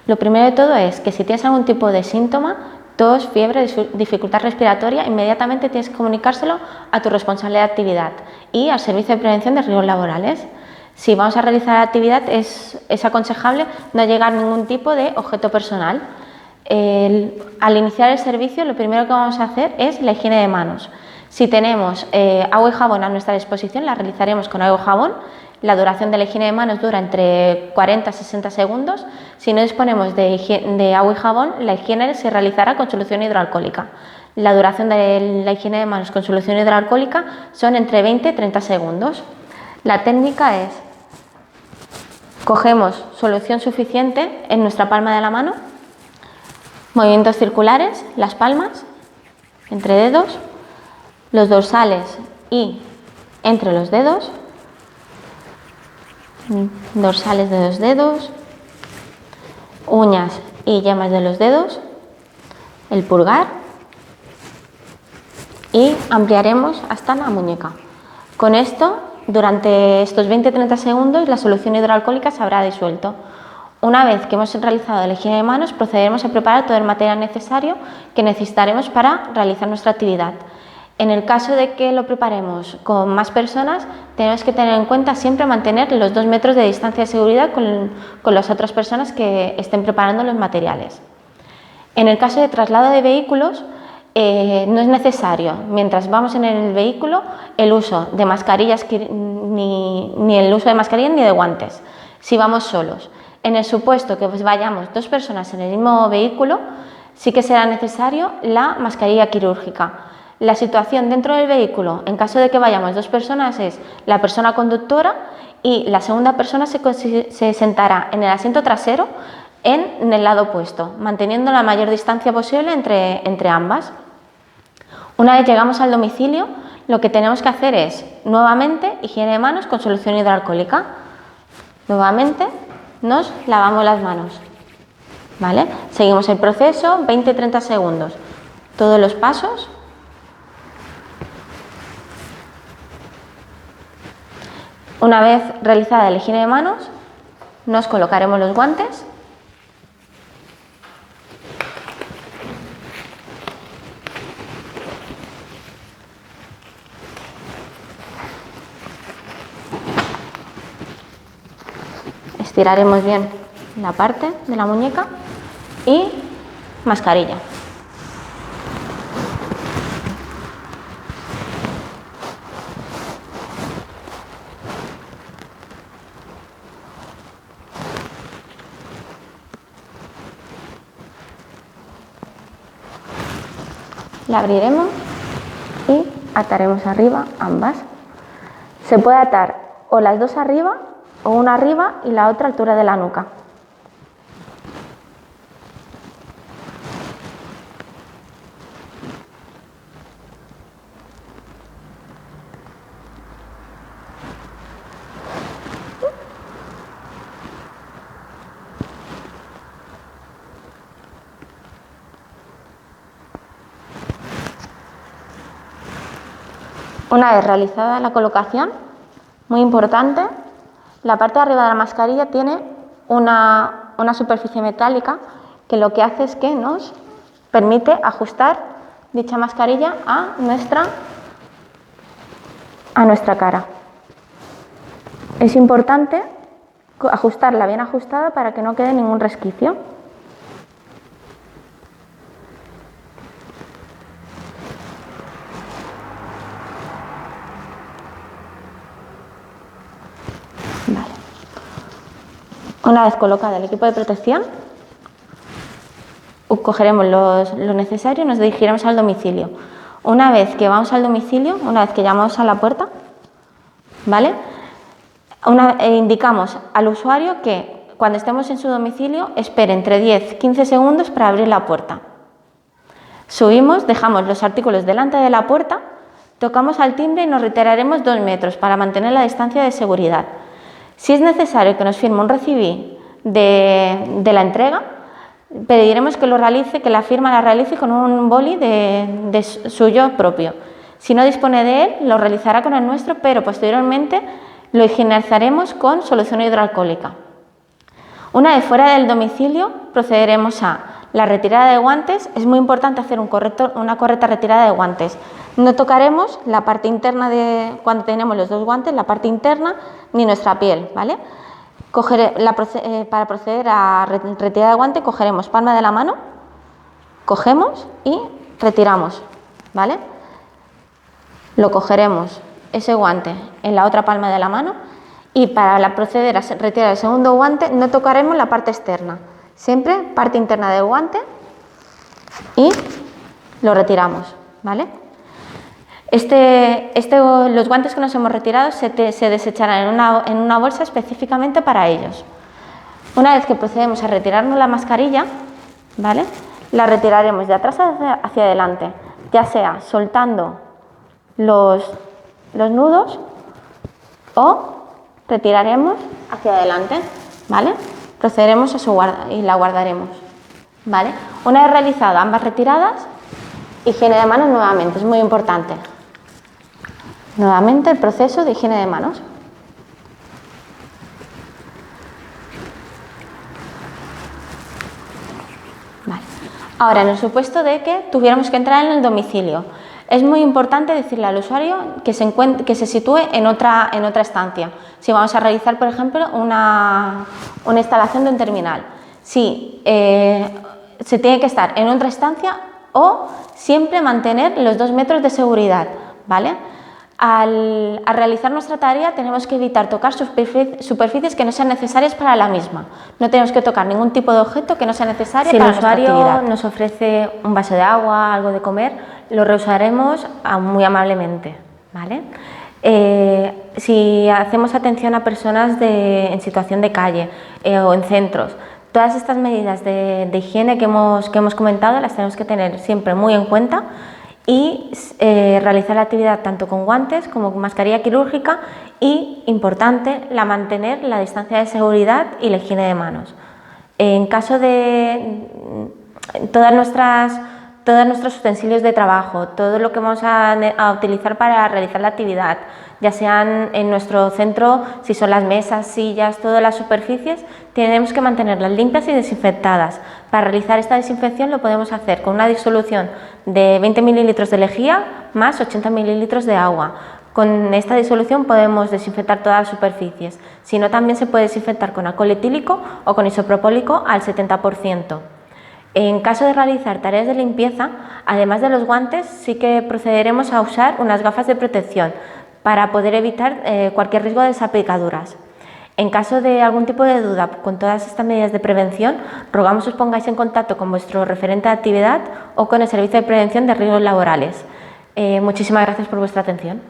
Lo primero de todo es que si tienes algún tipo de síntoma, tos, fiebre, dificultad respiratoria, inmediatamente tienes que comunicárselo a tu responsable de actividad y al Servicio de Prevención de Riesgos Laborales. Si vamos a realizar la actividad es aconsejable no llevar ningún tipo de objeto personal. Al iniciar el servicio lo primero que vamos a hacer es la higiene de manos. Si tenemos agua y jabón a nuestra disposición, la realizaremos con agua y jabón. La duración de la higiene de manos dura entre 40 y 60 segundos. Si no disponemos de agua y jabón, la higiene se realizará con solución hidroalcohólica. La duración de la higiene de manos con solución hidroalcohólica son entre 20 y 30 segundos. La técnica es: cogemos solución suficiente en nuestra palma de la mano, movimientos circulares, las palmas, entre dedos, los dorsales y entre los dedos, dorsales de los dedos, uñas y yemas de los dedos, el pulgar, y ampliaremos hasta la muñeca. Con esto, durante estos 20-30 segundos, la solución hidroalcohólica se habrá disuelto. Una vez que hemos realizado la higiene de manos, procederemos a preparar todo el material necesario que necesitaremos para realizar nuestra actividad. En el caso de que lo preparemos con más personas, tenemos que tener en cuenta siempre mantener los 2 metros de distancia de seguridad con las otras personas que estén preparando los materiales. En el caso de traslado de vehículos, no es necesario, mientras vamos en el vehículo, el uso de mascarillas, ni el uso de mascarillas ni de guantes, si vamos solos. En el supuesto que vayamos 2 personas en el mismo vehículo, sí que será necesario la mascarilla quirúrgica. La situación dentro del vehículo, en caso de que vayamos 2 personas, es la persona conductora y la segunda persona se sentará en el asiento trasero en el lado opuesto, manteniendo la mayor distancia posible entre ambas. Una vez llegamos al domicilio, lo que tenemos que hacer es, nuevamente, higiene de manos con solución hidroalcohólica. Nuevamente nos lavamos las manos, ¿vale? Seguimos el proceso, 20-30 segundos. Todos los pasos. Una vez realizada la higiene de manos, nos colocaremos los guantes. Estiraremos bien la parte de la muñeca y mascarilla. La abriremos y ataremos arriba ambas. Se puede atar o las dos arriba o una arriba y la otra a altura de la nuca. Una vez realizada la colocación, muy importante, la parte de arriba de la mascarilla tiene una superficie metálica que lo que hace es que nos permite ajustar dicha mascarilla a nuestra cara. Es importante ajustarla bien ajustada para que no quede ningún resquicio. Una vez colocado el equipo de protección, cogeremos lo necesario y nos dirigiremos al domicilio. Una vez que vamos al domicilio, una vez que llamamos a la puerta, ¿vale? Indicamos al usuario que cuando estemos en su domicilio espere entre 10-15 segundos para abrir la puerta. Subimos, dejamos los artículos delante de la puerta, tocamos al timbre y nos retiraremos 2 metros para mantener la distancia de seguridad. Si es necesario que nos firme un recibí de la entrega, pediremos que la firma la realice con un boli de suyo propio. Si no dispone de él, lo realizará con el nuestro, pero posteriormente lo higienizaremos con solución hidroalcohólica. Una vez fuera del domicilio, procederemos a la retirada de guantes. Es muy importante hacer una correcta retirada de guantes. No tocaremos la parte interna cuando tenemos los dos guantes, la parte interna, ni nuestra piel, ¿vale? Para proceder a retirada de guante, cogeremos palma de la mano, cogemos y retiramos, ¿vale? Lo cogeremos ese guante en la otra palma de la mano y para proceder a retirar el segundo guante no tocaremos la parte externa, siempre parte interna del guante y lo retiramos, ¿vale? Los guantes que nos hemos retirado se desecharán en una bolsa específicamente para ellos. Una vez que procedemos a retirarnos la mascarilla, ¿vale? La retiraremos de atrás hacia adelante, ya sea soltando los nudos o retiraremos hacia adelante, ¿vale? Procederemos a y la guardaremos, ¿vale? Una vez realizadas ambas retiradas, higiene de manos nuevamente, es muy importante. Nuevamente el proceso de higiene de manos. Vale. Ahora, en el supuesto de que tuviéramos que entrar en el domicilio, es muy importante decirle al usuario que se sitúe en otra estancia. Si vamos a realizar, por ejemplo, una instalación de un terminal, si se tiene que estar en otra estancia o siempre mantener los 2 metros de seguridad, ¿vale? Al realizar nuestra tarea tenemos que evitar tocar superficies que no sean necesarias para la misma. No tenemos que tocar ningún tipo de objeto que no sea necesario para nuestra actividad. Si el usuario nos ofrece un vaso de agua, algo de comer, lo reusaremos muy amablemente, ¿vale? Si hacemos atención a personas en situación de calle o en centros, todas estas medidas de higiene que hemos comentado las tenemos que tener siempre muy en cuenta y realizar la actividad tanto con guantes como con mascarilla quirúrgica y, importante, mantener la distancia de seguridad y la higiene de manos. En caso de todos nuestros utensilios de trabajo, todo lo que vamos a utilizar para realizar la actividad, ya sean en nuestro centro, si son las mesas, sillas, todas las superficies, tenemos que mantenerlas limpias y desinfectadas. Para realizar esta desinfección lo podemos hacer con una disolución de 20 mililitros de lejía más 80 mililitros de agua. Con esta disolución podemos desinfectar todas las superficies. Si no, también se puede desinfectar con alcohol etílico o con isopropólico al 70%. En caso de realizar tareas de limpieza, además de los guantes, sí que procederemos a usar unas gafas de protección para poder evitar cualquier riesgo de salpicaduras. En caso de algún tipo de duda con todas estas medidas de prevención, rogamos os pongáis en contacto con vuestro referente de actividad o con el Servicio de Prevención de Riesgos Laborales. Muchísimas gracias por vuestra atención.